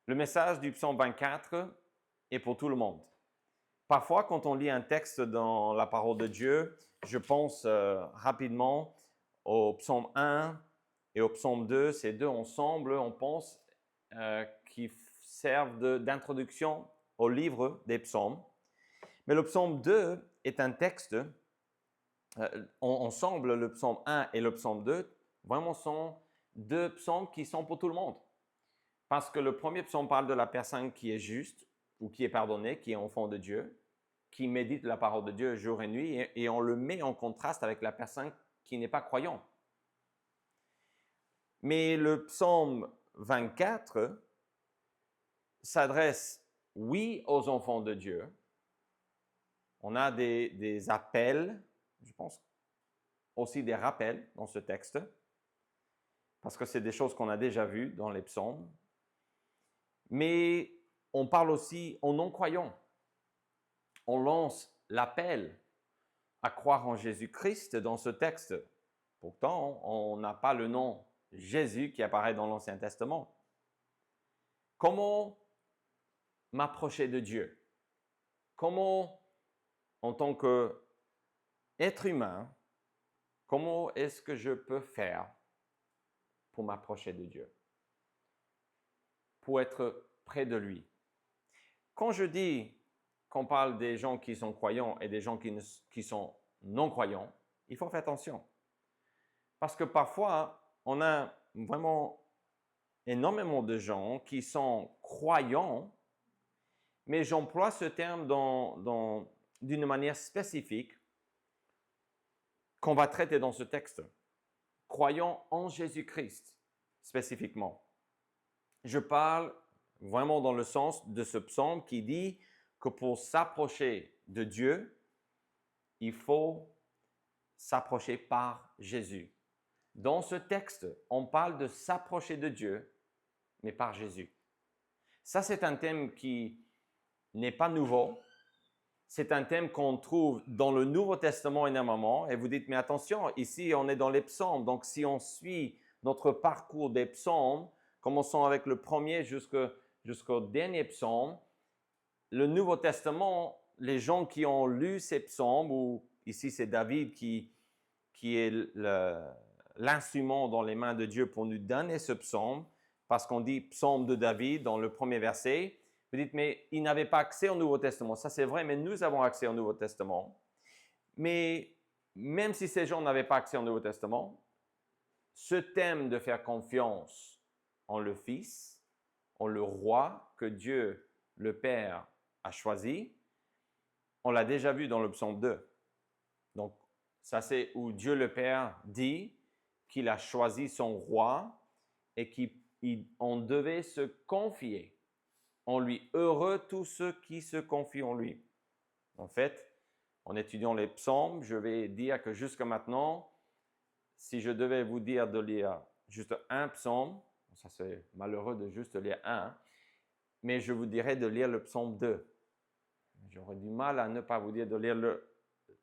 Le message du psaume 24 est pour tout le monde. Parfois, quand on lit un texte dans la parole de Dieu, je pense rapidement au psaume 1 et au psaume 2. Ces deux ensemble, on pense, qui servent d'introduction au livre des psaumes. Mais le psaume 2 est un texte, ensemble, le psaume 1 et le psaume 2, vraiment sont deux psaumes qui sont pour tout le monde. Parce que le premier psaume parle de la personne qui est juste ou qui est pardonnée, qui est enfant de Dieu, qui médite la parole de Dieu jour et nuit, et on le met en contraste avec la personne qui n'est pas croyante. Mais le psaume 24 s'adresse, oui, aux enfants de Dieu. On a des appels, je pense, aussi des rappels dans ce texte, parce que c'est des choses qu'on a déjà vues dans les psaumes. Mais on parle aussi aux non-croyants. On lance l'appel à croire en Jésus-Christ dans ce texte. Pourtant, on n'a pas le nom Jésus qui apparaît dans l'Ancien Testament. Comment m'approcher de Dieu? Comment, en tant qu'être humain, comment est-ce que je peux faire pour m'approcher de Dieu? Pour être près de lui. Quand je dis qu'on parle des gens qui sont croyants et des gens qui sont non-croyants, il faut faire attention. Parce que parfois, on a vraiment énormément de gens qui sont croyants, mais j'emploie ce terme d'une manière spécifique qu'on va traiter dans ce texte. Croyants en Jésus-Christ, spécifiquement. Je parle vraiment dans le sens de ce psaume qui dit que pour s'approcher de Dieu, il faut s'approcher par Jésus. Dans ce texte, on parle de s'approcher de Dieu, mais par Jésus. Ça, c'est un thème qui n'est pas nouveau. C'est un thème qu'on trouve dans le Nouveau Testament énormément. Et vous dites, mais attention, ici, on est dans les psaumes. Donc, si on suit notre parcours des psaumes, commençons avec le premier jusqu'au dernier psaume, le Nouveau Testament, les gens qui ont lu ces psaumes, ou ici c'est David qui est l'instrument dans les mains de Dieu pour nous donner ce psaume, parce qu'on dit psaume de David dans le premier verset. Vous dites, mais ils n'avaient pas accès au Nouveau Testament. Ça c'est vrai, mais nous avons accès au Nouveau Testament. Mais même si ces gens n'avaient pas accès au Nouveau Testament, ce thème de faire confiance en le Fils, en le Roi que Dieu, le Père, a choisi, on l'a déjà vu dans le psaume 2. Donc, ça c'est où Dieu le Père dit qu'il a choisi son Roi et qu'on devait se confier en lui. Heureux tous ceux qui se confient en lui. En fait, en étudiant les psaumes, je vais dire que jusqu'à maintenant, si je devais vous dire de lire juste un psaume, ça c'est malheureux de juste lire un, mais je vous dirais de lire le psaume 2. J'aurais du mal à ne pas vous dire de lire le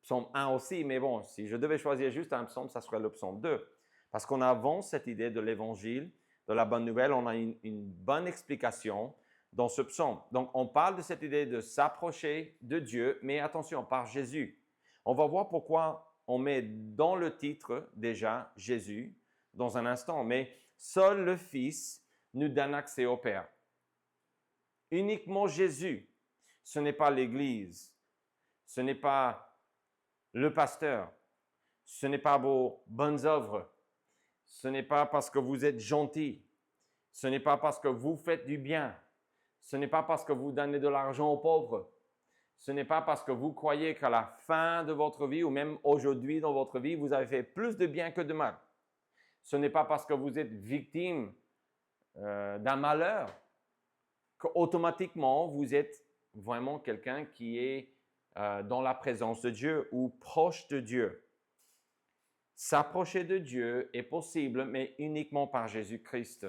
psaume 1 aussi, mais bon, si je devais choisir juste un psaume, ça serait le psaume 2. Parce qu'on avance cette idée de l'évangile, de la bonne nouvelle, on a une bonne explication dans ce psaume. Donc, on parle de cette idée de s'approcher de Dieu, mais attention, par Jésus. On va voir pourquoi on met dans le titre déjà Jésus dans un instant, mais seul le Fils nous donne accès au Père. Uniquement Jésus. Ce n'est pas l'Église, ce n'est pas le pasteur, ce n'est pas vos bonnes œuvres, ce n'est pas parce que vous êtes gentil, ce n'est pas parce que vous faites du bien, ce n'est pas parce que vous donnez de l'argent aux pauvres, ce n'est pas parce que vous croyez qu'à la fin de votre vie ou même aujourd'hui dans votre vie, vous avez fait plus de bien que de mal. Ce n'est pas parce que vous êtes victime d'un malheur qu'automatiquement vous êtes vraiment quelqu'un qui est dans la présence de Dieu ou proche de Dieu. S'approcher de Dieu est possible, mais uniquement par Jésus-Christ.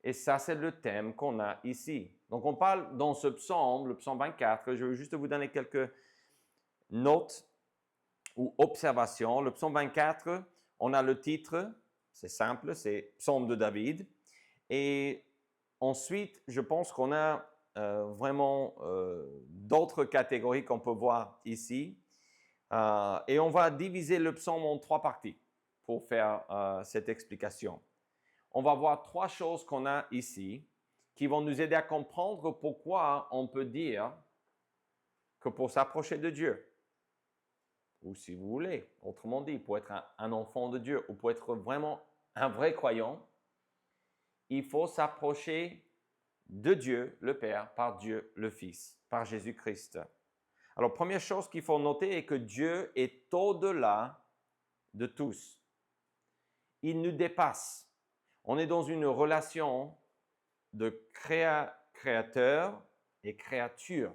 Et ça, c'est le thème qu'on a ici. Donc, on parle dans ce psaume, le psaume 24, je vais juste vous donner quelques notes ou observations. Le psaume 24, on a le titre, c'est simple, c'est psaume de David. Et Ensuite, je pense qu'on a vraiment d'autres catégories qu'on peut voir ici. Et on va diviser le psaume en 3 parties pour faire cette explication. On va voir 3 choses qu'on a ici qui vont nous aider à comprendre pourquoi on peut dire que pour s'approcher de Dieu, ou si vous voulez, autrement dit, pour être un enfant de Dieu ou pour être vraiment un vrai croyant, il faut s'approcher de Dieu le Père par Dieu le Fils, par Jésus-Christ. Alors, première chose qu'il faut noter est que Dieu est au-delà de tous. Il nous dépasse. On est dans une relation de créateur et créature.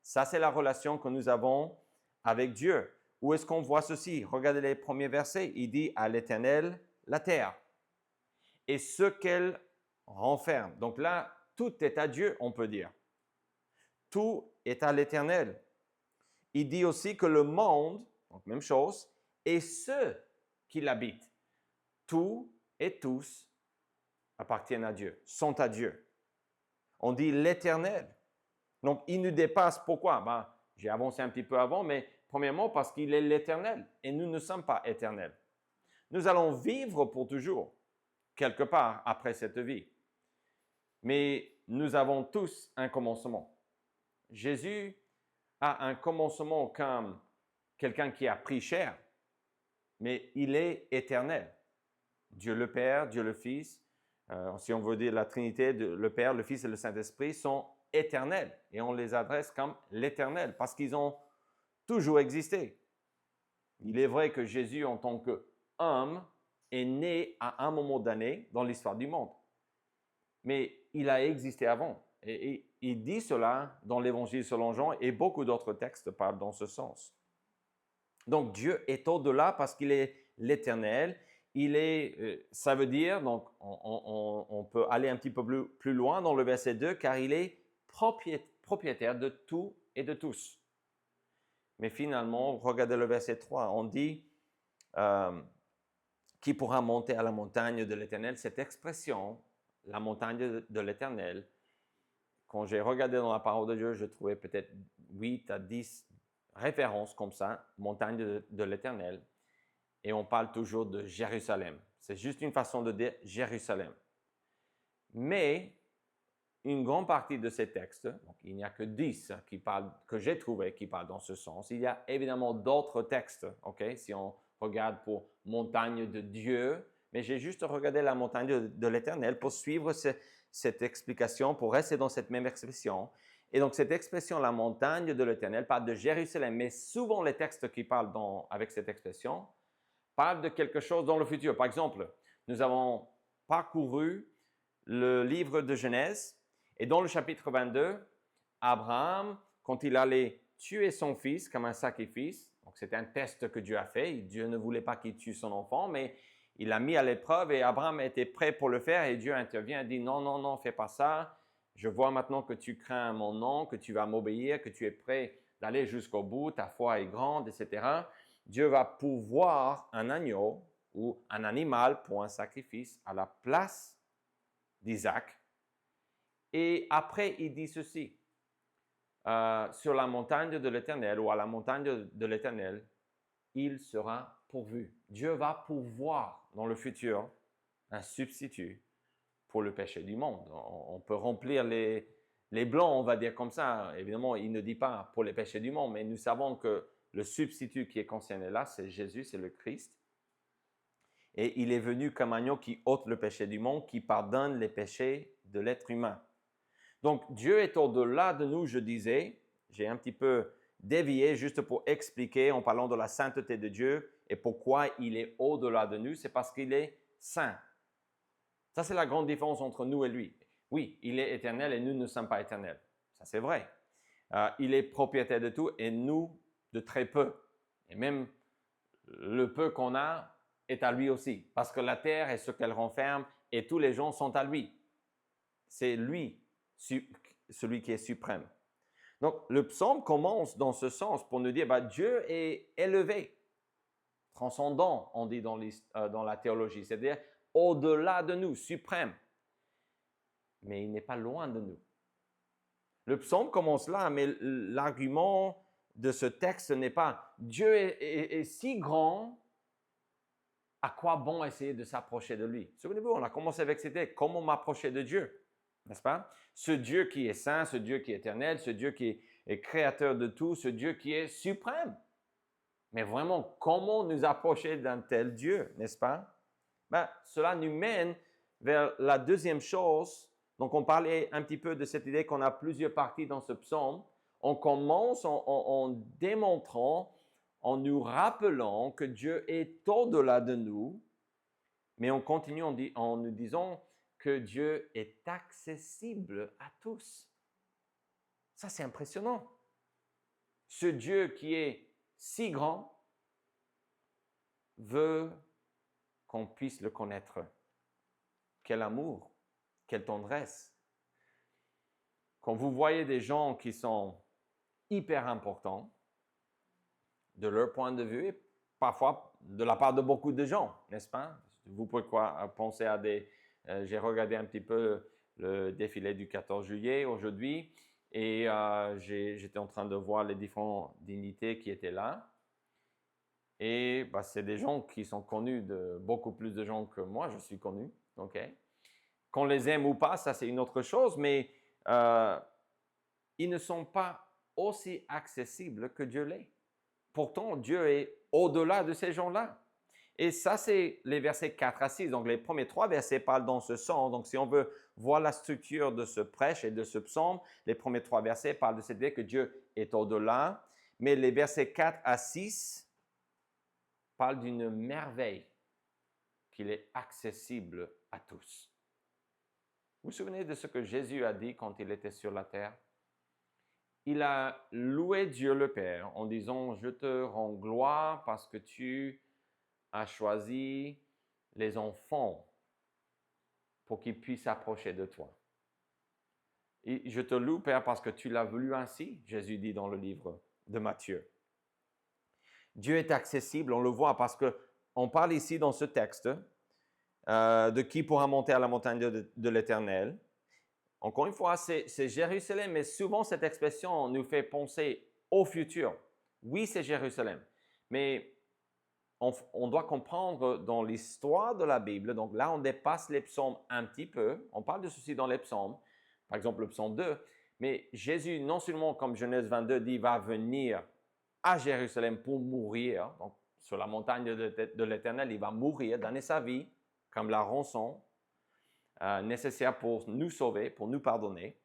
Ça, c'est la relation que nous avons avec Dieu. Où est-ce qu'on voit ceci? Regardez les premiers versets. Il dit à l'Éternel, la terre et ce qu'elle renferme. Donc là, tout est à Dieu, on peut dire. Tout est à l'Éternel. Il dit aussi que le monde, donc même chose, et ceux qui l'habitent, tout et tous appartiennent à Dieu, sont à Dieu. On dit l'Éternel. Donc, il nous dépasse. Pourquoi? J'ai avancé un petit peu avant, mais premièrement parce qu'il est l'Éternel et nous ne sommes pas éternels. Nous allons vivre pour toujours, quelque part après cette vie. Mais nous avons tous un commencement. Jésus a un commencement comme quelqu'un qui a pris chair, mais il est éternel. Dieu le Père, Dieu le Fils, si on veut dire la Trinité, le Père, le Fils et le Saint-Esprit sont éternels. Et on les adresse comme l'éternel parce qu'ils ont toujours existé. Il est vrai que Jésus, en tant qu'homme, est né à un moment donné dans l'histoire du monde. Mais il a existé avant. Et il dit cela dans l'Évangile selon Jean et beaucoup d'autres textes parlent dans ce sens. Donc Dieu est au-delà parce qu'il est l'Éternel. Il est, ça veut dire, donc on peut aller un petit peu plus loin dans le verset 2, car il est propriétaire de tout et de tous. Mais finalement, regardez le verset 3, on dit qui pourra monter à la montagne de l'Éternel. Cette expression, la montagne de l'Éternel, quand j'ai regardé dans la parole de Dieu, je trouvais peut-être 8 à 10 références comme ça, montagne de l'Éternel. Et on parle toujours de Jérusalem. C'est juste une façon de dire Jérusalem. Mais une grande partie de ces textes, donc il n'y a que 10 qui parlent, que j'ai trouvé qui parlent dans ce sens. Il y a évidemment d'autres textes, si on regarde pour montagne de Dieu, mais j'ai juste regardé la montagne de l'Éternel pour suivre cette explication, pour rester dans cette même expression. Et donc cette expression, la montagne de l'Éternel, parle de Jérusalem, mais souvent les textes qui parlent avec cette expression parlent de quelque chose dans le futur. Par exemple, nous avons parcouru le livre de Genèse et dans le chapitre 22, Abraham, quand il allait tuer son fils comme un sacrifice, donc c'était un test que Dieu a fait, Dieu ne voulait pas qu'il tue son enfant, mais il l'a mis à l'épreuve et Abraham était prêt pour le faire et Dieu intervient et dit non, non, non, fais pas ça. Je vois maintenant que tu crains mon nom, que tu vas m'obéir, que tu es prêt d'aller jusqu'au bout, ta foi est grande, etc. Dieu va pourvoir un agneau ou un animal pour un sacrifice à la place d'Isaac. Et après, il dit ceci, sur la montagne de l'Éternel ou à la montagne de l'Éternel, il sera pourvu. Dieu va pourvoir dans le futur un substitut pour le péché du monde. On peut remplir les blancs, on va dire comme ça. Évidemment, il ne dit pas pour les péchés du monde, mais nous savons que le substitut qui est concerné là, c'est Jésus, c'est le Christ. Et il est venu comme agneau qui ôte le péché du monde, qui pardonne les péchés de l'être humain. Donc, Dieu est au-delà de nous, je disais. J'ai un petit peu dévié juste pour expliquer en parlant de la sainteté de Dieu et pourquoi il est au-delà de nous. C'est parce qu'il est saint. Ça, c'est la grande différence entre nous et lui. Oui, il est éternel et nous ne sommes pas éternels. Ça, c'est vrai. Il est propriétaire de tout et nous de très peu. Et même le peu qu'on a est à lui aussi. Parce que la terre est ce qu'elle renferme et tous les gens sont à lui. C'est lui, celui qui est suprême. Donc, le psaume commence dans ce sens pour nous dire, Dieu est élevé, transcendant, on dit dans la théologie, c'est-à-dire au-delà de nous, suprême. mais il n'est pas loin de nous. Le psaume commence là, mais l'argument de ce texte n'est pas « Dieu est si grand, à quoi bon essayer de s'approcher de lui ?» Souvenez-vous, on a commencé avec cette idée « Comment m'approcher de Dieu ?» N'est-ce pas? Ce Dieu qui est saint, ce Dieu qui est éternel, ce Dieu qui est créateur de tout, ce Dieu qui est suprême. Mais vraiment, comment nous approcher d'un tel Dieu, n'est-ce pas? Cela nous mène vers la deuxième chose. Donc, on parlait un petit peu de cette idée qu'on a plusieurs parties dans ce psaume. On commence en démontrant, en nous rappelant que Dieu est au-delà de nous, mais on continue en nous disant que Dieu est accessible à tous. Ça, c'est impressionnant. Ce Dieu qui est si grand veut qu'on puisse le connaître. Quel amour, quelle tendresse. Quand vous voyez des gens qui sont hyper importants, de leur point de vue, et parfois de la part de beaucoup de gens, n'est-ce pas? Vous pouvez penser à j'ai regardé un petit peu le défilé du 14 juillet aujourd'hui et j'étais en train de voir les différentes dignités qui étaient là. Et c'est des gens qui sont connus de beaucoup plus de gens que moi, je suis connu. OK? Qu'on les aime ou pas, ça c'est une autre chose, mais ils ne sont pas aussi accessibles que Dieu l'est. Pourtant, Dieu est au-delà de ces gens-là. Et ça, c'est les versets 4 à 6. Donc, les premiers 3 versets parlent dans ce sens. Donc, si on veut voir la structure de ce prêche et de ce psaume, les premiers 3 versets parlent de cette idée que Dieu est au-delà. Mais les versets 4 à 6 parlent d'une merveille, qu'il est accessible à tous. Vous vous souvenez de ce que Jésus a dit quand il était sur la terre? Il a loué Dieu le Père en disant « Je te rends gloire parce que tu as choisi les enfants pour qu'ils puissent s'approcher de toi. Et je te loue, Père, parce que tu l'as voulu ainsi, Jésus dit dans le livre de Matthieu. Dieu est accessible, on le voit, parce qu'on parle ici dans ce texte de qui pourra monter à la montagne de l'Éternel. Encore une fois, c'est Jérusalem, mais souvent cette expression nous fait penser au futur. Oui, c'est Jérusalem, mais on doit comprendre dans l'histoire de la Bible, donc là on dépasse les psaumes un petit peu, on parle de ceci dans les psaumes, par exemple le psaume 2, mais Jésus, non seulement comme Genèse 22 dit, va venir à Jérusalem pour mourir, donc sur la montagne de l'Éternel, il va mourir, donner sa vie comme la rançon nécessaire pour nous sauver, pour nous pardonner.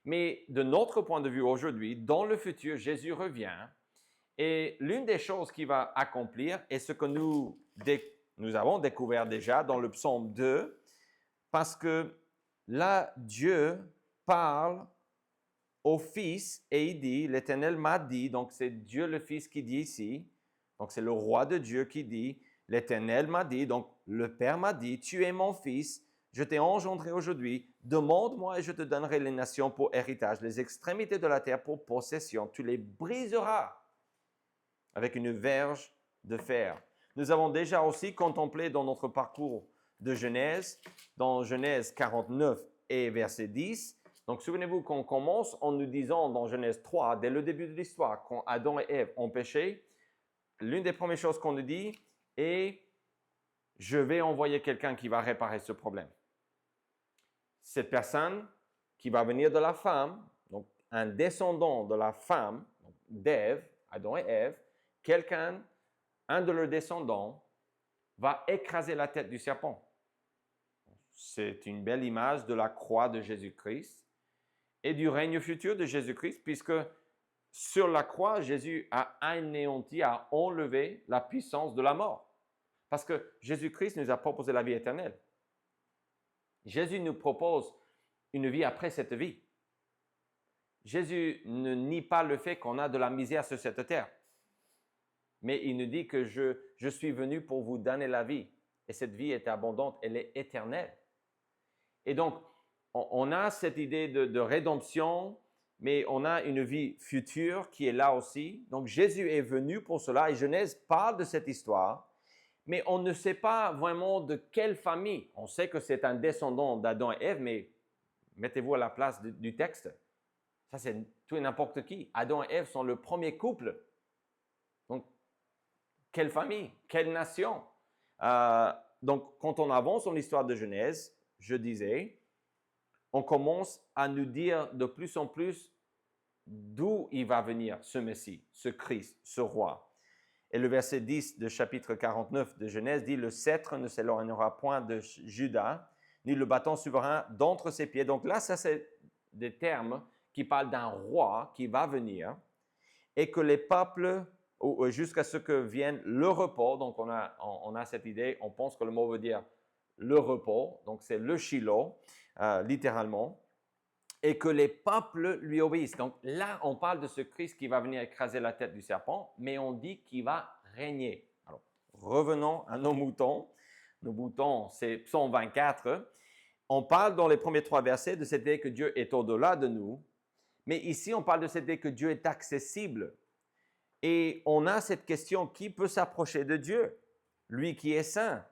Mais de notre point de vue aujourd'hui, dans le futur, Jésus revient et l'une des choses qu'il va accomplir est ce que nous avons découvert déjà dans le psaume 2, parce que là, Dieu parle au Fils et il dit, l'Éternel m'a dit, donc c'est Dieu le Fils qui dit ici, donc c'est le roi de Dieu qui dit, l'Éternel m'a dit, donc le Père m'a dit, tu es mon Fils, je t'ai engendré aujourd'hui, demande-moi et je te donnerai les nations pour héritage, les extrémités de la terre pour possession, tu les briseras avec une verge de fer. Nous avons déjà aussi contemplé dans notre parcours de Genèse, dans Genèse 49 et verset 10. Donc, souvenez-vous qu'on commence en nous disant dans Genèse 3, dès le début de l'histoire, quand Adam et Ève ont péché, l'une des premières choses qu'on nous dit est « Je vais envoyer quelqu'un qui va réparer ce problème ». Cette personne qui va venir de la femme, donc un descendant de la femme, d'Ève, Adam et Ève, quelqu'un, un de leurs descendants, va écraser la tête du serpent. C'est une belle image de la croix de Jésus-Christ et du règne futur de Jésus-Christ, puisque sur la croix, Jésus a anéanti, a enlevé la puissance de la mort. Parce que Jésus-Christ nous a proposé la vie éternelle. Jésus nous propose une vie après cette vie. Jésus ne nie pas le fait qu'on a de la misère sur cette terre. Mais il nous dit que je suis venu pour vous donner la vie. Et cette vie est abondante, elle est éternelle. Et donc, on a cette idée de rédemption, mais on a une vie future qui est là aussi. Donc, Jésus est venu pour cela et Genèse parle de cette histoire, mais on ne sait pas vraiment de quelle famille. On sait que c'est un descendant d'Adam et Ève, mais Mettez-vous à la place du texte. Ça, c'est tout et n'importe qui. Adam et Ève sont le premier couple. Donc, quelle famille, quelle nation. Donc, quand on avance dans l'histoire de Genèse, je disais, on commence à nous dire de plus en plus d'où il va venir ce Messie, ce Christ, ce roi. Et le verset 10 de chapitre 49 de Genèse dit « Le sceptre ne s'éloignera point de Juda, ni le bâton souverain d'entre ses pieds. » Donc là, ça, c'est des termes qui parlent d'un roi qui va venir et que les peuples, jusqu'à ce que vienne le repos, donc on a cette idée, on pense que le mot veut dire le repos, donc c'est le Shiloh, littéralement, et que les peuples lui obéissent. Donc là, on parle de ce Christ qui va venir écraser la tête du serpent, mais on dit qu'il va régner. Alors, revenons à nos moutons. Nos moutons, c'est Psaume 24. On parle dans les premiers 3 versets de cette idée que Dieu est au-delà de nous, mais ici, on parle de cette idée que Dieu est accessible. Et on a cette question, qui peut s'approcher de Dieu? Lui qui est saint,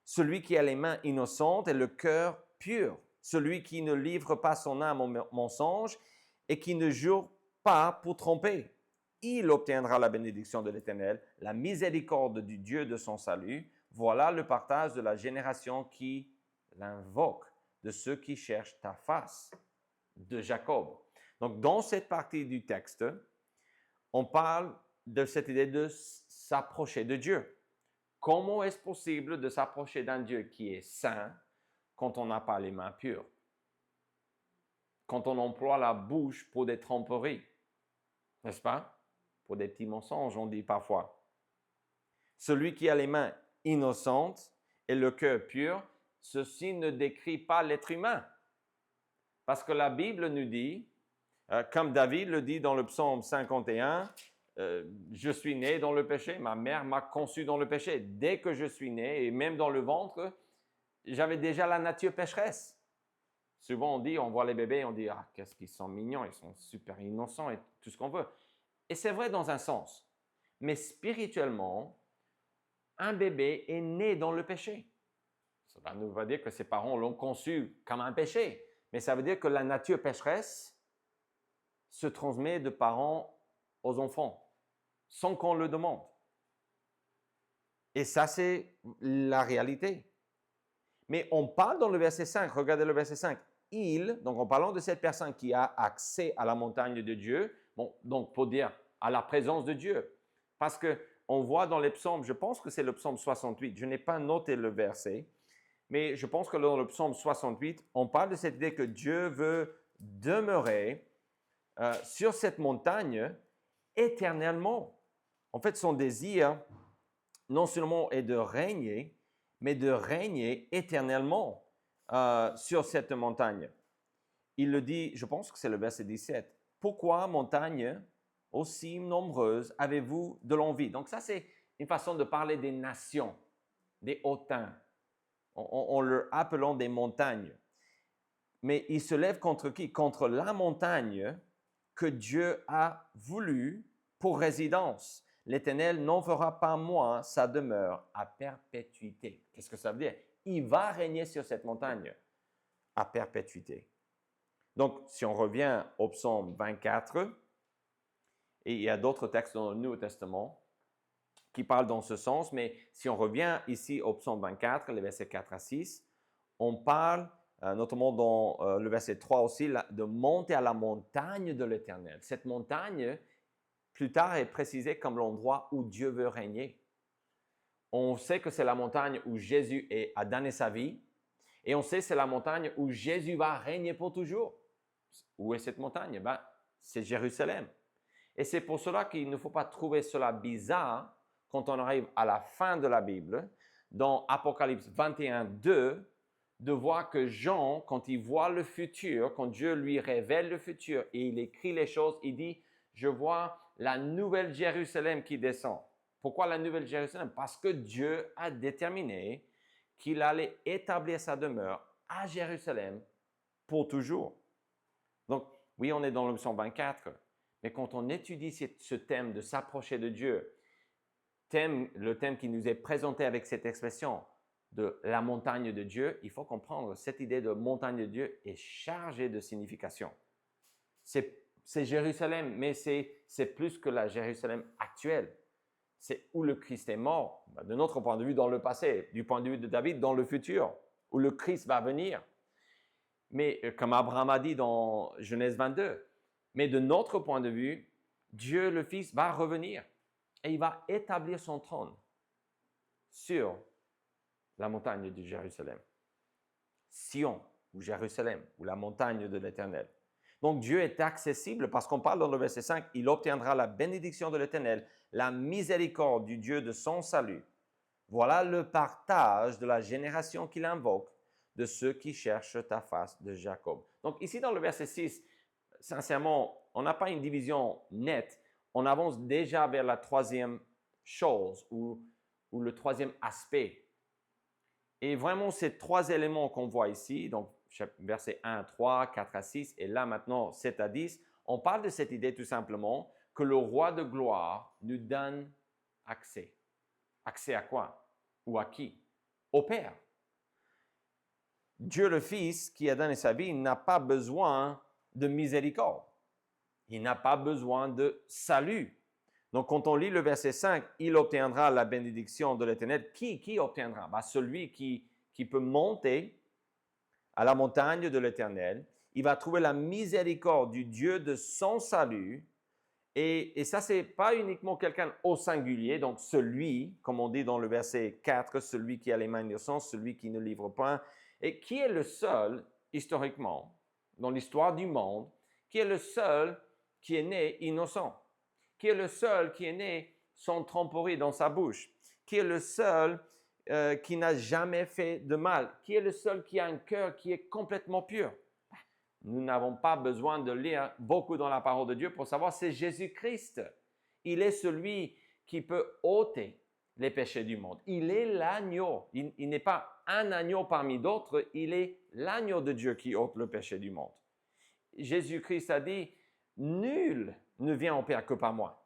celui qui a les mains innocentes et le cœur pur, celui qui ne livre pas son âme au mensonge et qui ne jure pas pour tromper. Il obtiendra la bénédiction de l'Éternel, la miséricorde du Dieu de son salut. Voilà le partage de la génération qui l'invoque, de ceux qui cherchent ta face, de Jacob. Donc, dans cette partie du texte, on parle de cette idée de s'approcher de Dieu. Comment est-ce possible de s'approcher d'un Dieu qui est saint quand on n'a pas les mains pures? Quand on emploie la bouche pour des tromperies, n'est-ce pas? Pour des petits mensonges, on dit parfois. Celui qui a les mains innocentes et le cœur pur, ceci ne décrit pas l'être humain. Parce que la Bible nous dit, comme David le dit dans le psaume 51, je suis né dans le péché, ma mère m'a conçu dans le péché. Dès que je suis né, et même dans le ventre, j'avais déjà la nature pécheresse. Souvent on voit les bébés, on dit, ah, qu'est-ce qu'ils sont mignons, ils sont super innocents et tout ce qu'on veut. Et c'est vrai dans un sens. Mais spirituellement, un bébé est né dans le péché. Ça ne veut pas dire que ses parents l'ont conçu comme un péché, mais ça veut dire que la nature pécheresse se transmet de parents aux enfants, sans qu'on le demande. Et ça, c'est la réalité. Mais on parle dans le verset 5, regardez le verset 5, donc en parlant de cette personne qui a accès à la montagne de Dieu, bon, donc pour dire à la présence de Dieu, parce qu'on voit dans les psaumes, je pense que c'est le psaume 68, je n'ai pas noté le verset, mais je pense que dans le psaume 68, on parle de cette idée que Dieu veut demeurer sur cette montagne éternellement. En fait, son désir, non seulement est de régner, mais de régner éternellement sur cette montagne. Il le dit, je pense que c'est le verset 17. « Pourquoi, montagne aussi nombreuse, avez-vous de l'envie? » Donc ça, c'est une façon de parler des nations, des hautains. On leur appelant des montagnes. Mais il se lève contre qui? Contre la montagne que Dieu a voulu pour résidence. L'Éternel n'en fera pas moins sa demeure à perpétuité. Qu'est-ce que ça veut dire? Il va régner sur cette montagne à perpétuité. Donc, si on revient au psaume 24, et il y a d'autres textes dans le Nouveau Testament qui parlent dans ce sens, mais si on revient ici au psaume 24, les versets 4 à 6, on parle, notamment dans le verset 3 aussi, de monter à la montagne de l'Éternel. Cette montagne, plus tard, est précisée comme l'endroit où Dieu veut régner. On sait que c'est la montagne où Jésus a donné sa vie, et on sait que c'est la montagne où Jésus va régner pour toujours. Où est cette montagne? C'est Jérusalem. Et c'est pour cela qu'il ne faut pas trouver cela bizarre quand on arrive à la fin de la Bible, dans Apocalypse 21, 2, de voir que Jean, quand il voit le futur, quand Dieu lui révèle le futur et il écrit les choses, il dit, je vois la nouvelle Jérusalem qui descend. Pourquoi la nouvelle Jérusalem? Parce que Dieu a déterminé qu'il allait établir sa demeure à Jérusalem pour toujours. Donc, oui, on est dans le psaume 24, mais quand on étudie ce thème de s'approcher de Dieu, le thème qui nous est présenté avec cette expression, de la montagne de Dieu, il faut comprendre, cette idée de montagne de Dieu est chargée de signification. C'est Jérusalem, mais c'est plus que la Jérusalem actuelle. C'est où le Christ est mort, de notre point de vue dans le passé, du point de vue de David dans le futur, où le Christ va venir. Mais comme Abraham a dit dans Genèse 22, mais de notre point de vue, Dieu le Fils va revenir et il va établir son trône sur la montagne de Jérusalem. Sion ou Jérusalem ou la montagne de l'Éternel. Donc Dieu est accessible parce qu'on parle dans le verset 5, il obtiendra la bénédiction de l'Éternel, la miséricorde du Dieu de son salut. Voilà le partage de la génération qu'il invoque, de ceux qui cherchent ta face de Jacob. Donc ici dans le verset 6, sincèrement, on n'a pas une division nette, on avance déjà vers la troisième chose ou le troisième aspect. Et vraiment, ces trois éléments qu'on voit ici, donc versets 1 à 3, 4 à 6 et là maintenant 7 à 10, on parle de cette idée tout simplement que le roi de gloire nous donne accès. Accès à quoi? Ou à qui? Au Père. Dieu le Fils qui a donné sa vie n'a pas besoin de miséricorde. Il n'a pas besoin de salut. Donc, quand on lit le verset 5, il obtiendra la bénédiction de l'Éternel. Qui obtiendra? Celui qui peut monter à la montagne de l'Éternel. Il va trouver la miséricorde du Dieu de son salut. Et ça, ce n'est pas uniquement quelqu'un au singulier, donc celui, comme on dit dans le verset 4, celui qui a les mains innocentes, celui qui ne livre point, et qui est le seul, historiquement, dans l'histoire du monde, qui est le seul qui est né innocent, qui est le seul qui est né sans tromperie dans sa bouche, qui est le seul qui n'a jamais fait de mal, qui est le seul qui a un cœur qui est complètement pur. Nous n'avons pas besoin de lire beaucoup dans la parole de Dieu pour savoir c'est Jésus-Christ. Il est celui qui peut ôter les péchés du monde. Il est l'agneau. Il n'est pas un agneau parmi d'autres, il est l'agneau de Dieu qui ôte le péché du monde. Jésus-Christ a dit, nul ne vient au Père que par moi.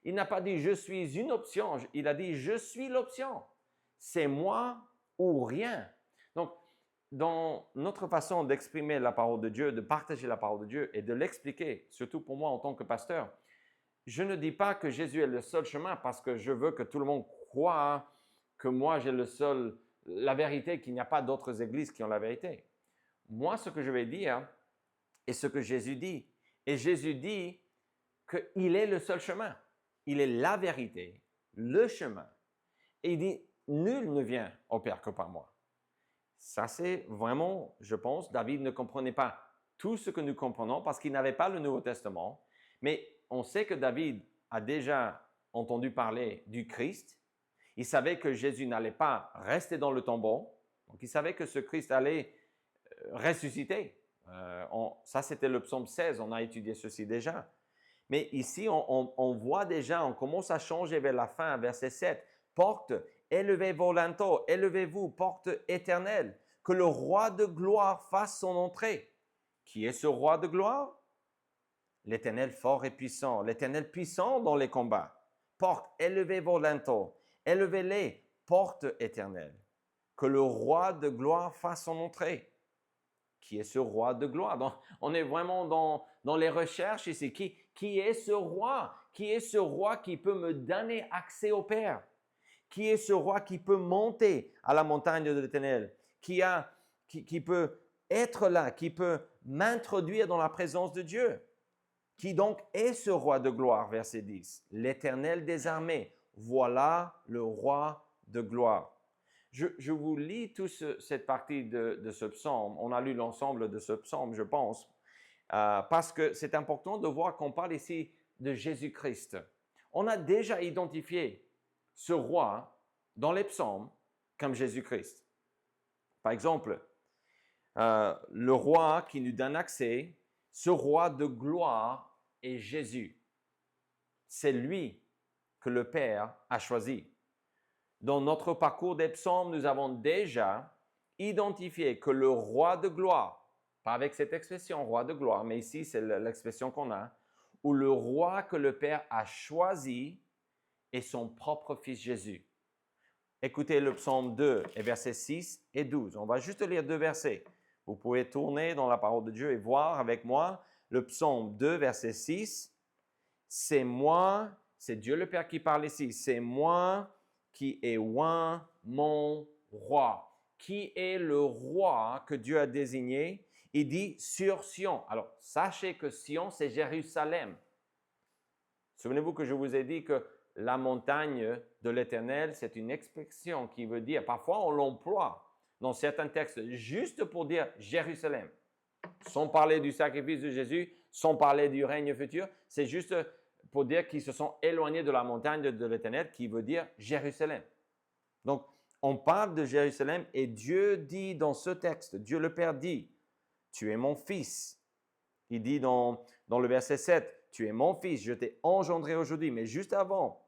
Il n'a pas dit je suis une option, il a dit je suis l'option. C'est moi ou rien. Donc, dans notre façon d'exprimer la parole de Dieu, de partager la parole de Dieu et de l'expliquer, surtout pour moi en tant que pasteur, je ne dis pas que Jésus est le seul chemin parce que je veux que tout le monde croie que moi j'ai la vérité, qu'il n'y a pas d'autres églises qui ont la vérité. Moi, ce que je vais dire est ce que Jésus dit. Et Jésus dit qu'il est le seul chemin. Il est la vérité, le chemin. Et il dit, nul ne vient au Père que par moi. Ça, c'est vraiment, je pense, David ne comprenait pas tout ce que nous comprenons parce qu'il n'avait pas le Nouveau Testament. Mais on sait que David a déjà entendu parler du Christ. Il savait que Jésus n'allait pas rester dans le tombeau. Donc, il savait que ce Christ allait ressusciter. Ça, c'était le psaume 16. On a étudié ceci déjà. Mais ici, on voit déjà, on commence à changer vers la fin, verset 7. Porte, élevez vos linteaux, élevez-vous, porte éternelle, que le roi de gloire fasse son entrée. Qui est ce roi de gloire? L'Éternel fort et puissant, l'Éternel puissant dans les combats. Porte, élevez vos linteaux, élevez-les, porte éternelle. Que le roi de gloire fasse son entrée. Qui est ce roi de gloire? Donc, on est vraiment dans les recherches ici. Qui est ce roi? Qui est ce roi qui peut me donner accès au Père? Qui est ce roi qui peut monter à la montagne de l'Éternel? Qui peut être là, qui peut m'introduire dans la présence de Dieu? Qui donc est ce roi de gloire? Verset 10. L'Éternel des armées, voilà le roi de gloire. Je vous lis toute cette partie de ce psaume. On a lu l'ensemble de ce psaume, je pense, parce que c'est important de voir qu'on parle ici de Jésus-Christ. On a déjà identifié ce roi dans les psaumes comme Jésus-Christ. Par exemple, le roi qui nous donne accès, ce roi de gloire est Jésus. C'est lui que le Père a choisi. Dans notre parcours des psaumes, nous avons déjà identifié que le roi de gloire, pas avec cette expression roi de gloire, mais ici c'est l'expression qu'on a, où le roi que le Père a choisi est son propre fils Jésus. Écoutez le psaume 2 et versets 6 et 12. On va juste lire 2 versets. Vous pouvez tourner dans la parole de Dieu et voir avec moi le psaume 2, verset 6. C'est moi, c'est Dieu le Père qui parle ici. C'est moi qui ai oint mon roi. Qui est le roi que Dieu a désigné? Il dit sur Sion. Alors, sachez que Sion, c'est Jérusalem. Souvenez-vous que je vous ai dit que la montagne de l'Éternel, c'est une expression qui veut dire, parfois on l'emploie dans certains textes juste pour dire Jérusalem. Sans parler du sacrifice de Jésus, sans parler du règne futur, c'est juste pour dire qu'ils se sont éloignés de la montagne de l'Éternel qui veut dire Jérusalem. Donc, on parle de Jérusalem et Dieu dit dans ce texte, Dieu le Père dit, tu es mon fils. Il dit dans le verset 7, tu es mon fils, je t'ai engendré aujourd'hui. Mais juste avant,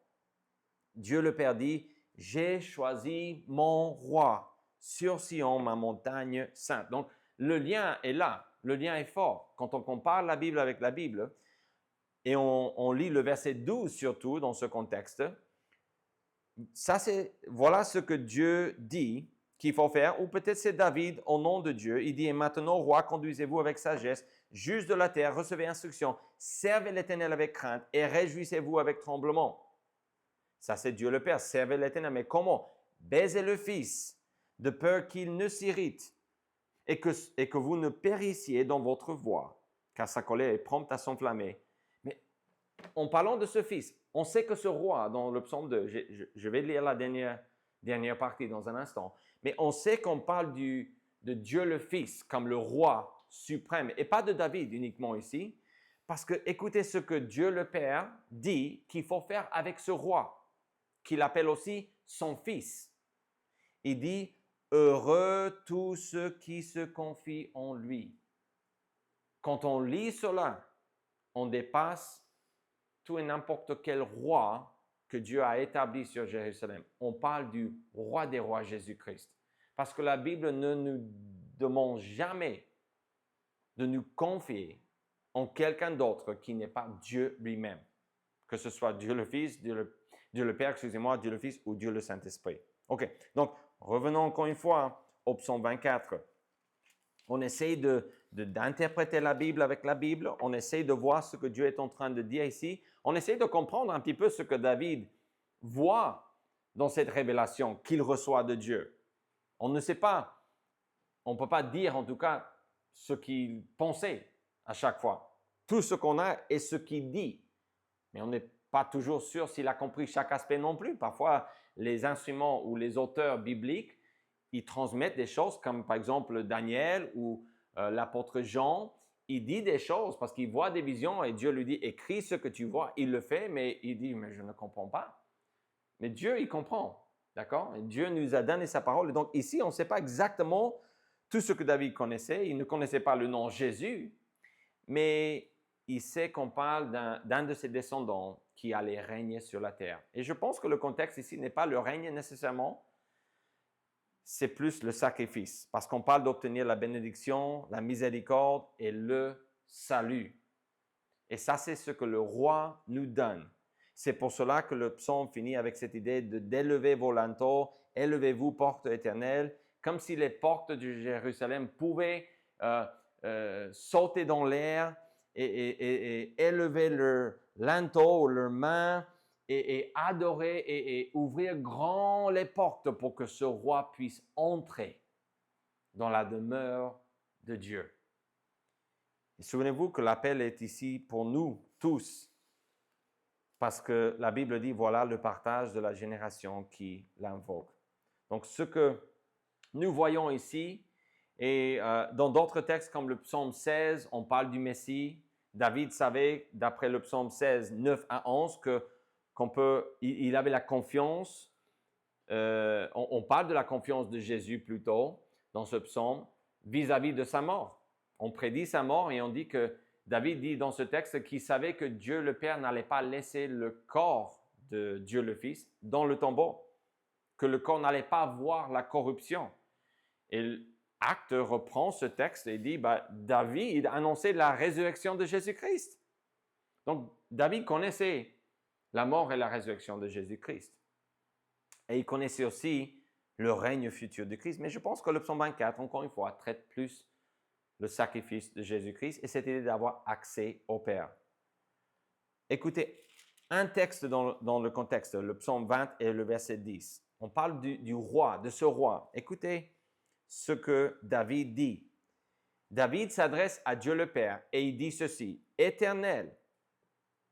Dieu le Père dit, j'ai choisi mon roi sur Sion, ma montagne sainte. Donc, le lien est là, le lien est fort. Quand on compare la Bible avec la Bible, et on lit le verset 12 surtout dans ce contexte, voilà ce que Dieu dit qu'il faut faire, ou peut-être c'est David au nom de Dieu. Il dit, et maintenant, roi, conduisez-vous avec sagesse, juge de la terre, recevez instruction, servez l'Éternel avec crainte et réjouissez-vous avec tremblement. Ça, c'est Dieu le Père, servez l'Éternel. Mais comment? Baisez le Fils, de peur qu'il ne s'irrite et que vous ne périssiez dans votre voie, car sa colère est prompte à s'enflammer. Mais en parlant de ce Fils, on sait que ce roi, dans le psaume 2, je vais lire la dernière partie dans un instant, mais on sait qu'on parle de Dieu le Fils comme le roi suprême, et pas de David uniquement ici, parce que écoutez ce que Dieu le Père dit qu'il faut faire avec ce roi, qu'il appelle aussi son Fils. Il dit, heureux tous ceux qui se confient en lui. Quand on lit cela, on dépasse tout et n'importe quel roi que Dieu a établi sur Jérusalem. On parle du roi des rois, Jésus-Christ. Parce que la Bible ne nous demande jamais de nous confier en quelqu'un d'autre qui n'est pas Dieu lui-même. Que ce soit Dieu le Fils, Dieu le Père, excusez-moi, Dieu le Fils ou Dieu le Saint-Esprit. OK, donc revenons encore une fois au psaume 24. On essaye d'interpréter la Bible avec la Bible. On essaye de voir ce que Dieu est en train de dire ici. On essaye de comprendre un petit peu ce que David voit dans cette révélation qu'il reçoit de Dieu. On ne sait pas, on ne peut pas dire en tout cas ce qu'il pensait à chaque fois. Tout ce qu'on a est ce qu'il dit. Mais on n'est pas toujours sûr s'il a compris chaque aspect non plus. Parfois, les instruments ou les auteurs bibliques, ils transmettent des choses comme par exemple Daniel ou l'apôtre Jean. Il dit des choses parce qu'il voit des visions et Dieu lui dit, écris ce que tu vois. Il le fait, mais il dit, mais je ne comprends pas. Mais Dieu, il comprend. D'accord? Et Dieu nous a donné sa parole. Et donc ici, on ne sait pas exactement tout ce que David connaissait. Il ne connaissait pas le nom Jésus, mais il sait qu'on parle d'un de ses descendants qui allait régner sur la terre. Et je pense que le contexte ici n'est pas le règne nécessairement, c'est plus le sacrifice, parce qu'on parle d'obtenir la bénédiction, la miséricorde et le salut. Et ça, c'est ce que le roi nous donne. C'est pour cela que le psaume finit avec cette idée d'élever vos linteaux, élevez-vous, portes éternelles, comme si les portes de Jérusalem pouvaient sauter dans l'air et élever leurs linteaux, leurs mains, et adorer et ouvrir grand les portes pour que ce roi puisse entrer dans la demeure de Dieu. Et souvenez-vous que l'appel est ici pour nous tous, parce que la Bible dit, voilà le partage de la génération qui l'invoque. Donc, ce que nous voyons ici, et dans d'autres textes comme le psaume 16, on parle du Messie. David savait, d'après le psaume 16, 9 à 11, il avait la confiance, on parle de la confiance de Jésus plutôt dans ce psaume vis-à-vis de sa mort. On prédit sa mort et on dit que David dit dans ce texte qu'il savait que Dieu le Père n'allait pas laisser le corps de Dieu le Fils dans le tombeau, que le corps n'allait pas voir la corruption. Et Acte reprend ce texte et dit, David annonçait la résurrection de Jésus-Christ. Donc, David connaissait la mort et la résurrection de Jésus-Christ. Et il connaissait aussi le règne futur de Christ. Mais je pense que le psaume 24, encore une fois, traite plus le sacrifice de Jésus-Christ et cette idée d'avoir accès au Père. Écoutez, un texte dans le contexte, le psaume 20 et le verset 10. On parle du roi, de ce roi. Écoutez ce que David dit. David s'adresse à Dieu le Père et il dit ceci: Éternel,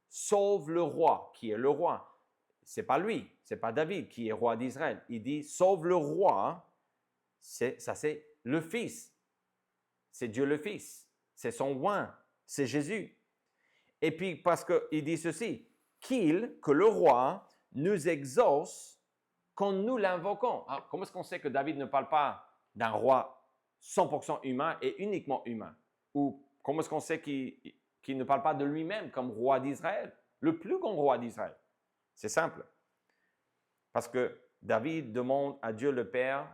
sauve le roi, qui est le roi. C'est pas lui, c'est pas David qui est roi d'Israël. Il dit sauve le roi, c'est le Fils. C'est Dieu le Fils. C'est son oint, c'est Jésus. Et puis parce qu'il dit ceci, que le roi nous exauce quand nous l'invoquons. Alors, comment est-ce qu'on sait que David ne parle pas d'un roi 100% humain et uniquement humain? Ou comment est-ce qu'on sait qu'il ne parle pas de lui-même comme roi d'Israël, le plus grand roi d'Israël? C'est simple. Parce que David demande à Dieu le Père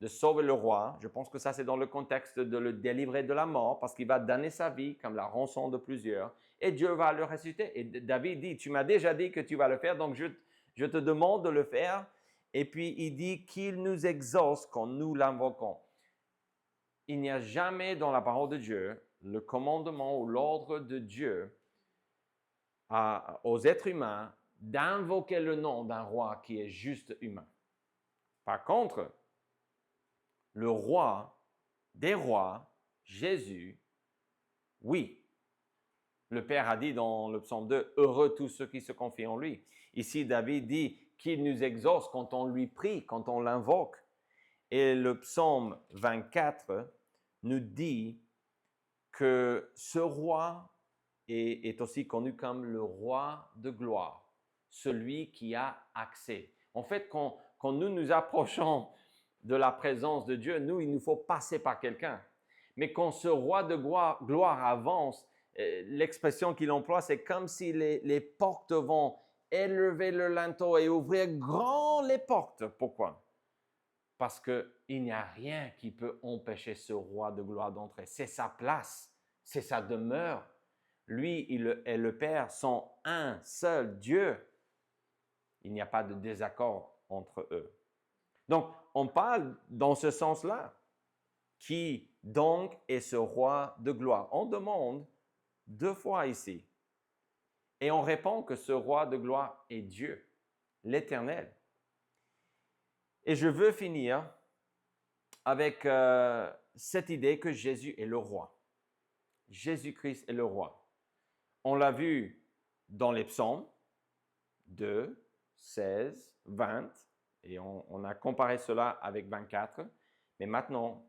de sauver le roi. Je pense que ça, c'est dans le contexte de le délivrer de la mort, parce qu'il va donner sa vie comme la rançon de plusieurs. Et Dieu va le ressusciter. Et David dit, tu m'as déjà dit que tu vas le faire, donc je te demande de le faire. Et puis, il dit qu'il nous exauce quand nous l'invoquons. Il n'y a jamais dans la parole de Dieu le commandement ou l'ordre de Dieu aux êtres humains d'invoquer le nom d'un roi qui est juste humain. Par contre, le roi des rois, Jésus, oui. Le Père a dit dans le psaume 2, « Heureux tous ceux qui se confient en lui ». Ici, David dit qu'il nous exauce quand on lui prie, quand on l'invoque. Et le psaume 24 nous dit que ce roi est aussi connu comme le roi de gloire, celui qui a accès. En fait, quand nous nous approchons de la présence de Dieu, il nous faut passer par quelqu'un. Mais quand ce roi de gloire avance, l'expression qu'il emploie, c'est comme si les portes vont élever le linteau et ouvrir grand les portes. Pourquoi? Parce qu'il n'y a rien qui peut empêcher ce roi de gloire d'entrer. C'est sa place, c'est sa demeure. Lui et le Père sont un seul Dieu. Il n'y a pas de désaccord entre eux. Donc, on parle dans ce sens-là. Qui donc est ce roi de gloire? On demande 2 fois ici. Et on répond que ce roi de gloire est Dieu, l'Éternel. Et je veux finir avec cette idée que Jésus est le roi. Jésus-Christ est le roi. On l'a vu dans les psaumes 2, 16, 20, et on a comparé cela avec 24. Mais maintenant,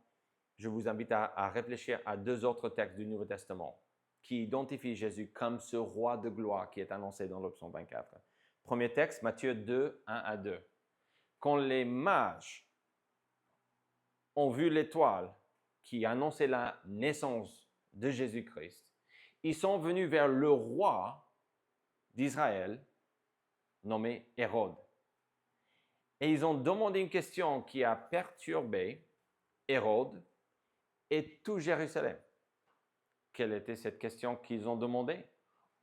je vous invite à réfléchir à 2 autres textes du Nouveau Testament qui identifient Jésus comme ce roi de gloire qui est annoncé dans le psaume 24. Premier texte, Matthieu 2, 1 à 2. Quand les mages ont vu l'étoile qui annonçait la naissance de Jésus-Christ, ils sont venus vers le roi d'Israël, nommé Hérode. Et ils ont demandé une question qui a perturbé Hérode et tout Jérusalem. Quelle était cette question qu'ils ont demandée?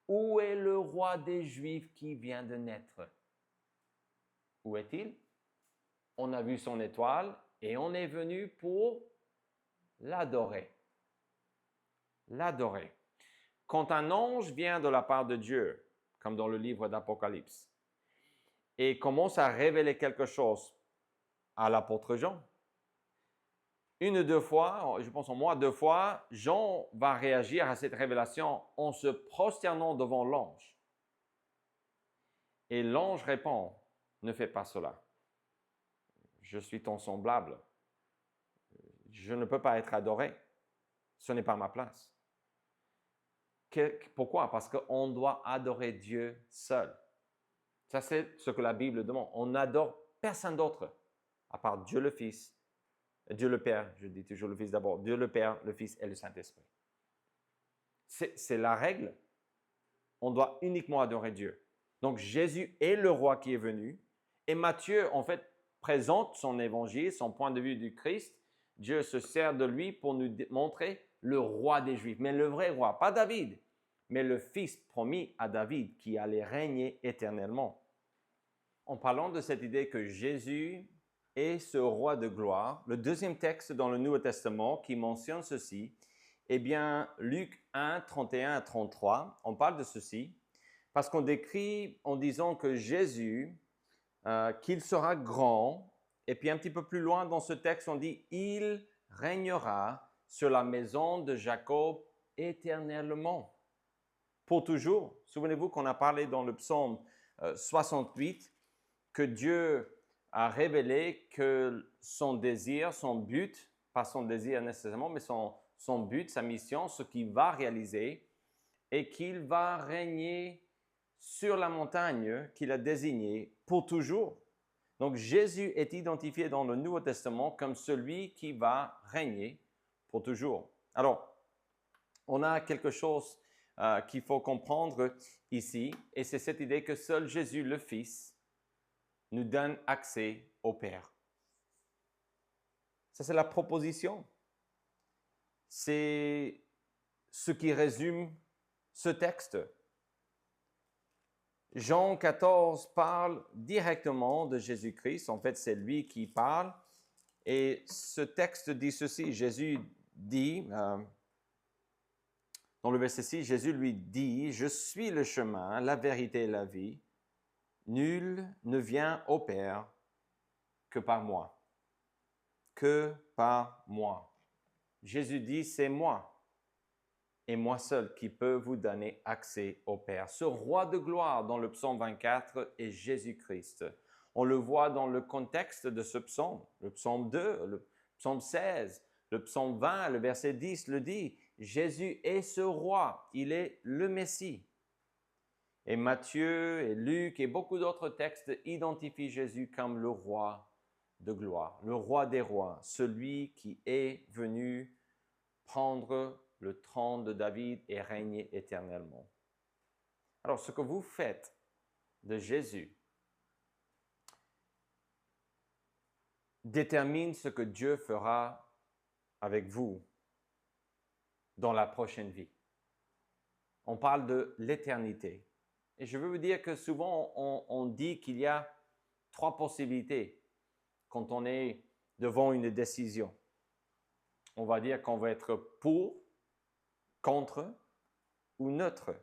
Où est le roi des Juifs qui vient de naître? Où est-il? On a vu son étoile et on est venu pour l'adorer. L'adorer. Quand un ange vient de la part de Dieu, comme dans le livre d'Apocalypse, et commence à révéler quelque chose à l'apôtre Jean, 1 ou 2 fois, je pense au moins 2 fois, Jean va réagir à cette révélation en se prosternant devant l'ange. Et l'ange répond, ne fais pas cela. Je suis ton semblable. Je ne peux pas être adoré. Ce n'est pas ma place. Pourquoi? Parce qu'on doit adorer Dieu seul. Ça, c'est ce que la Bible demande. On n'adore personne d'autre, à part Dieu le Fils, Dieu le Père, je dis toujours le Fils d'abord, Dieu le Père, le Fils et le Saint-Esprit. C'est la règle. On doit uniquement adorer Dieu. Donc, Jésus est le roi qui est venu. Et Matthieu, en fait, présente son évangile, son point de vue du Christ. Dieu se sert de lui pour nous montrer le roi des Juifs. Mais le vrai roi, pas David, mais le fils promis à David qui allait régner éternellement. en parlant de cette idée que Jésus est ce roi de gloire, le deuxième texte dans le Nouveau Testament qui mentionne ceci, eh bien, Luc 1, 31 à 33, on parle de ceci, parce qu'on décrit en disant que Jésus, qu'il sera grand, et puis un petit peu plus loin dans ce texte, on dit « Il régnera sur la maison de Jacob éternellement, pour toujours ». Souvenez-vous qu'on a parlé dans le psaume 68 que Dieu a révélé que son désir, son but, pas son désir nécessairement, mais son but, sa mission, ce qu'il va réaliser, est qu'il va régner sur la montagne qu'il a désignée pour toujours. Donc Jésus est identifié dans le Nouveau Testament comme celui qui va régner pour toujours. Alors, on a quelque chose qu'il faut comprendre ici, et c'est cette idée que seul Jésus, le Fils, nous donne accès au Père. Ça, c'est la proposition. C'est ce qui résume ce texte. Jean 14 parle directement de Jésus-Christ. En fait, c'est lui qui parle. Et ce texte dit ceci. Jésus dit, dans le verset 6, Jésus lui dit, « Je suis le chemin, la vérité et la vie. Nul ne vient au Père que par moi. » Que par moi. Jésus dit, c'est moi et moi seul qui peux vous donner accès au Père. Ce roi de gloire dans le psaume 24 est Jésus-Christ. On le voit dans le contexte de ce psaume, le psaume 2, le psaume 16, le psaume 20, le verset 10 le dit. Jésus est ce roi, il est le Messie. Et Matthieu et Luc et beaucoup d'autres textes identifient Jésus comme le roi de gloire, le roi des rois, celui qui est venu prendre le trône de David et régner éternellement. Alors, ce que vous faites de Jésus détermine ce que Dieu fera avec vous dans la prochaine vie. On parle de l'éternité. Et je veux vous dire que souvent, on dit qu'il y a 3 possibilités quand on est devant une décision. On va dire qu'on va être pour, contre ou neutre.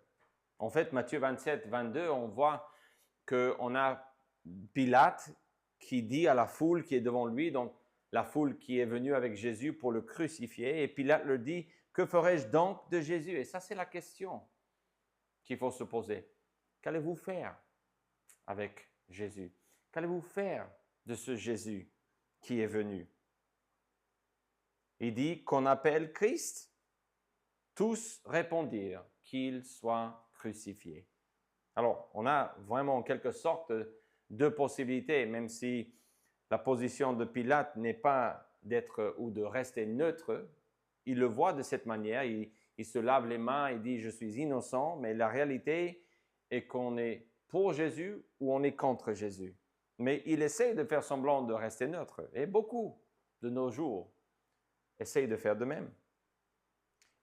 En fait, Matthieu 27, 22, on voit qu'on a Pilate qui dit à la foule qui est devant lui, donc la foule qui est venue avec Jésus pour le crucifier, et Pilate leur dit, « Que ferai-je donc de Jésus ?» Et ça, c'est la question qu'il faut se poser. Qu'allez-vous faire avec Jésus? Qu'allez-vous faire de ce Jésus qui est venu? Il dit qu'on appelle Christ. Tous répondirent qu'il soit crucifié. Alors, on a vraiment en quelque sorte 2 possibilités, même si la position de Pilate n'est pas d'être ou de rester neutre. Il le voit de cette manière, il se lave les mains, il dit « je suis innocent », mais la réalité est qu'on est pour Jésus ou on est contre Jésus. Mais il essaie de faire semblant de rester neutre. Et beaucoup de nos jours essayent de faire de même.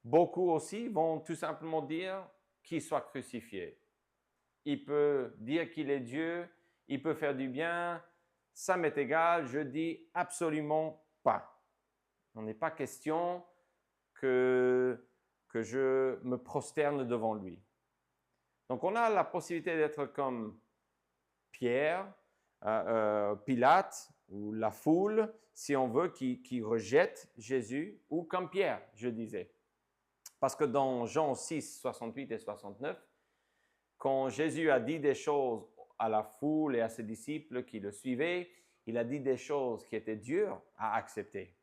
Beaucoup aussi vont tout simplement dire qu'il soit crucifié. Il peut dire qu'il est Dieu, il peut faire du bien, ça m'est égal, je dis absolument pas. Il n'est pas question que je me prosterne devant lui. Donc on a la possibilité d'être comme Pierre, Pilate ou la foule, si on veut, qui rejette Jésus, ou comme Pierre, je disais. Parce que dans Jean 6, 68 et 69, quand Jésus a dit des choses à la foule et à ses disciples qui le suivaient, il a dit des choses qui étaient dures à accepter.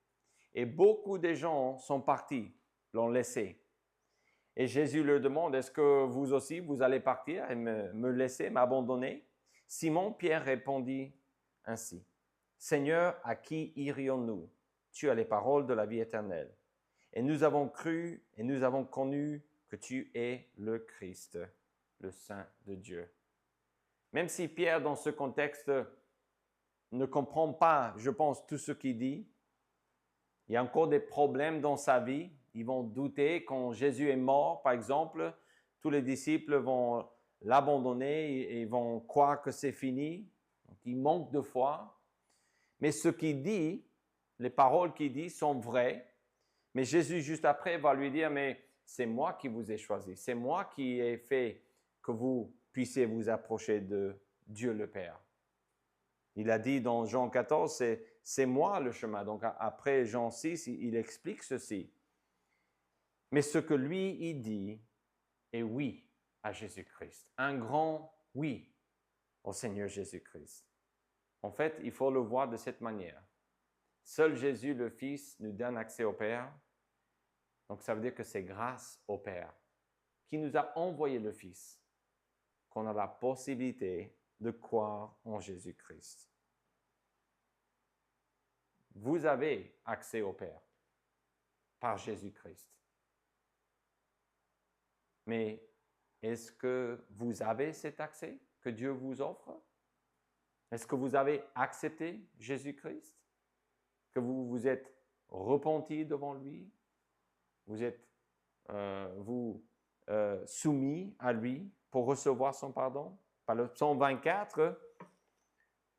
Et beaucoup de gens sont partis, l'ont laissé. Et Jésus leur demande, est-ce que vous aussi, vous allez partir et me laisser, m'abandonner? Simon-Pierre répondit ainsi, « Seigneur, à qui irions-nous? Tu as les paroles de la vie éternelle. Et nous avons cru et nous avons connu que tu es le Christ, le Saint de Dieu. » Même si Pierre, dans ce contexte, ne comprend pas, je pense, tout ce qu'il dit, il y a encore des problèmes dans sa vie. Ils vont douter quand Jésus est mort, par exemple. Tous les disciples vont l'abandonner et vont croire que c'est fini. qui manque de foi, mais ce qu'il dit, les paroles qu'il dit sont vraies, mais Jésus, juste après, va lui dire, mais c'est moi qui vous ai choisi, c'est moi qui ai fait que vous puissiez vous approcher de Dieu le Père. Il a dit dans Jean 14, c'est moi le chemin. Donc après Jean 6, il explique ceci. Mais ce que lui, il dit est oui à Jésus-Christ. Un grand oui au Seigneur Jésus-Christ. En fait, il faut le voir de cette manière. Seul Jésus, le Fils, nous donne accès au Père. Donc ça veut dire que c'est grâce au Père qui nous a envoyé le Fils qu'on a la possibilité de croire en Jésus-Christ. Vous avez accès au Père par Jésus-Christ. Mais est-ce que vous avez cet accès que Dieu vous offre? Est-ce que vous avez accepté Jésus-Christ? Que vous vous êtes repenti devant lui? Vous êtes soumis à lui pour recevoir son pardon? Par le psaume 24,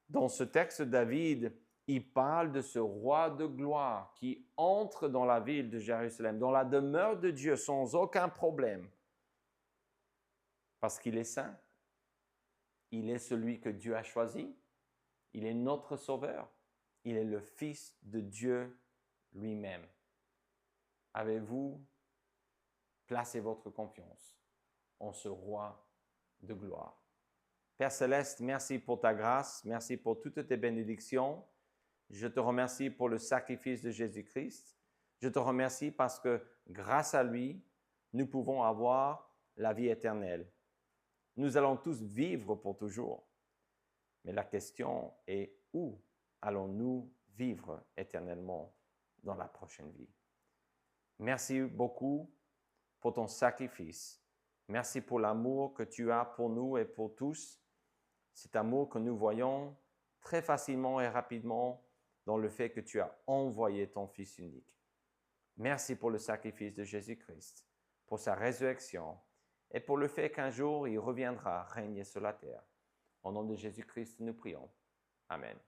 dans ce texte, David, il parle de ce roi de gloire qui entre dans la ville de Jérusalem, dans la demeure de Dieu sans aucun problème, parce qu'il est saint. Il est celui que Dieu a choisi. Il est notre sauveur. Il est le Fils de Dieu lui-même. Avez-vous placé votre confiance en ce roi de gloire? Père Céleste, merci pour ta grâce. Merci pour toutes tes bénédictions. Je te remercie pour le sacrifice de Jésus-Christ. Je te remercie parce que grâce à lui, nous pouvons avoir la vie éternelle. Nous allons tous vivre pour toujours. Mais la question est où allons-nous vivre éternellement dans la prochaine vie? Merci beaucoup pour ton sacrifice. Merci pour l'amour que tu as pour nous et pour tous. Cet amour que nous voyons très facilement et rapidement dans le fait que tu as envoyé ton Fils unique. Merci pour le sacrifice de Jésus-Christ, pour sa résurrection et pour le fait qu'un jour il reviendra régner sur la terre. Au nom de Jésus-Christ, nous prions. Amen.